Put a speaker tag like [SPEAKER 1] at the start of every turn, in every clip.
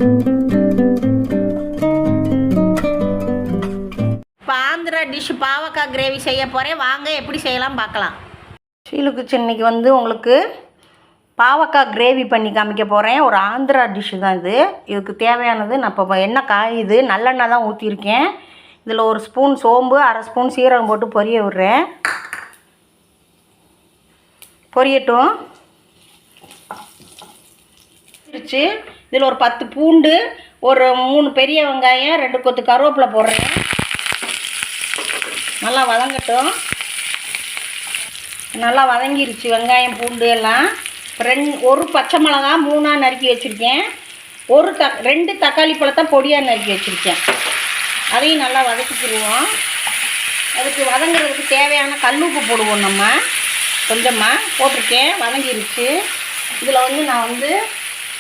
[SPEAKER 1] இப்போ ஆந்திரா டிஷ் பாவக்காய் கிரேவி செய்ய போகிறேன். வாங்க எப்படி செய்யலாம் பார்க்கலாம். ஷீலு கிச்சன் இன்னைக்கு வந்து உங்களுக்கு பாவக்காய் கிரேவி பண்ணி காமிக்க போகிறேன். ஒரு ஆந்திரா டிஷ்ஷு தான் இது. இதுக்கு தேவையானது நான் இப்போ எண்ணெய் காயுது, நல்லெண்ணெய் தான் ஊற்றிருக்கேன். இதில் ஒரு ஸ்பூன் சோம்பு, அரை ஸ்பூன் சீரகம் போட்டு பொரிய விடுறேன். பொரியட்டும். இதில் ஒரு 10 பூண்டு, ஒரு 3 பெரிய வெங்காயம், 2 கொத்து கருவேப்பிலை போடுறேன். நல்லா வதங்கட்டும். நல்லா வதங்கிருச்சு வெங்காயம் பூண்டு எல்லாம். ஒரு பச்சை மிளகா 3 நறுக்கி வச்சுருக்கேன். 2 தக்காளி பழத்தை பொடியாக நறுக்கி வச்சுருக்கேன். அதையும் நல்லா வதக்கிக்கிடுவோம். அதுக்கு வதங்குறதுக்கு தேவையான கல்லுப்பு போடுவோம். நம்ம கொஞ்சமாக போட்டிருக்கேன், வதங்கிருச்சு. இதில் வந்து நான் வந்து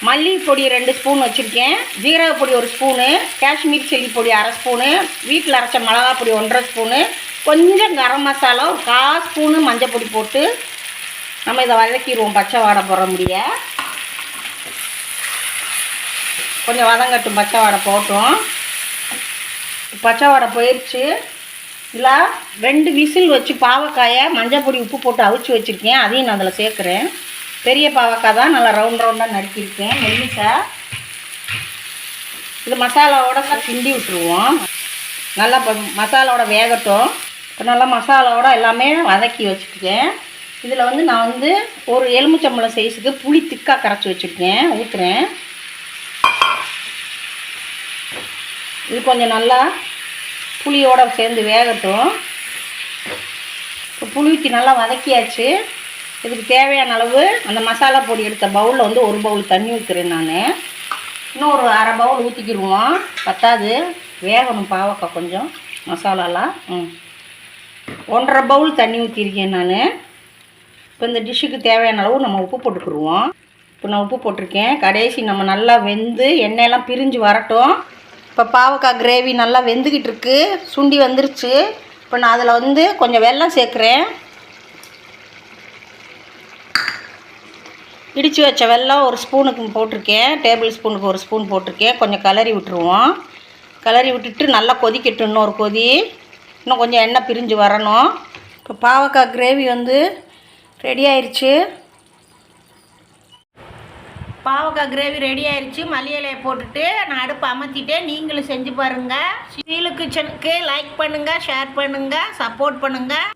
[SPEAKER 1] மல்லிப்பொடி 2 ஸ்பூன் வச்சுருக்கேன், ஜீரகப்பொடி 1 ஸ்பூனு, காஷ்மீர் சில்லி பொடி அரை ஸ்பூனு, வீட்டில் அரைச்ச மிளகா பொடி 1.5 ஸ்பூனு, கொஞ்சம் கரம் மசாலா ஒரு 1/4 ஸ்பூனு மஞ்சள் பொடி போட்டு நம்ம இதை வதக்கிடுவோம். பச்சை வாடை போட முடிய கொஞ்சம் வதங்கட்டும். பச்சை வாடை போட்டோம். பச்சை வாடை போயிடுச்சு. இதில் 2 விசில் வச்சு பாவக்காயை மஞ்சள் பொடி உப்பு போட்டு அவிச்சு வச்சுருக்கேன். அதையும் நான் அதில் சேர்க்குறேன். பெரிய பாவக்காய் தான், நல்லா ரவுண்டாக நறுக்கியிருக்கேன் மெல்லிசாக. இது மசாலாவோட கிண்டி விட்டுருவோம். நல்லா இப்போ மசாலாவோட வேகட்டும். இப்போ நல்லா மசாலாவோட எல்லாமே வதக்கி வச்சுருக்கேன். இதில் வந்து நான் வந்து ஒரு எலுமிச்சம்பழம் சைஸுக்கு புளி திக்காக கரைச்சி வச்சுருக்கேன், ஊற்றுறேன். இது கொஞ்சம் நல்லா புளியோடு சேர்ந்து வேகட்டும். இப்போ புளி ஊற்றி நல்லா வதக்கியாச்சு. இதுக்கு தேவையான அளவு அந்த மசாலா பொடி எடுத்த பவுலில் வந்து 1 பவுல் தண்ணி ஊற்றுறேன் நான். இன்னும் ஒரு அரை பவுல் ஊற்றிக்கிடுவோம். பத்தாது, வேகணும் பாவக்காய் கொஞ்சம் மசாலாலாம். 1.5 பவுல் தண்ணி ஊற்றிருக்கேன் நான். இப்போ இந்த டிஷ்ஷுக்கு தேவையான அளவு நம்ம உப்பு போட்டுக்கிடுவோம். இப்போ நான் உப்பு போட்டிருக்கேன். கடைசி நம்ம நல்லா வெந்து எண்ணெயெல்லாம் பிரிஞ்சு வரட்டும். இப்போ பாவக்காய் கிரேவி நல்லா வெந்துக்கிட்டு இருக்கு, சுண்டி வந்துருச்சு. இப்போ நான் அதில் வந்து கொஞ்சம் வெல்லம் சேர்க்குறேன். இடித்து வச்ச வெல்லம் 1 ஸ்பூனுக்கு போட்டிருக்கேன், டேபிள் ஸ்பூனுக்கு 1 ஸ்பூன் போட்டிருக்கேன். கொஞ்சம் கிளறி விட்டுருவோம். கிளறி விட்டுட்டு நல்லா கொதிக்கட்டும். இன்னொரு கொதி, இன்னும் கொஞ்சம் எண்ணெய் பிரிஞ்சு வரணும். இப்போ பாவக்காய் கிரேவி வந்து ரெடி ஆயிடுச்சு. பாவக்காய் கிரேவி ரெடி ஆயிடுச்சு. மல்லி இலையை போட்டுட்டு நான் அடுப்பை அமர்த்திட்டேன். நீங்களும் செஞ்சு பாருங்கள். ஷீலு கிச்சனுக்கு லைக் பண்ணுங்கள், ஷேர் பண்ணுங்கள், சப்போர்ட் பண்ணுங்கள்.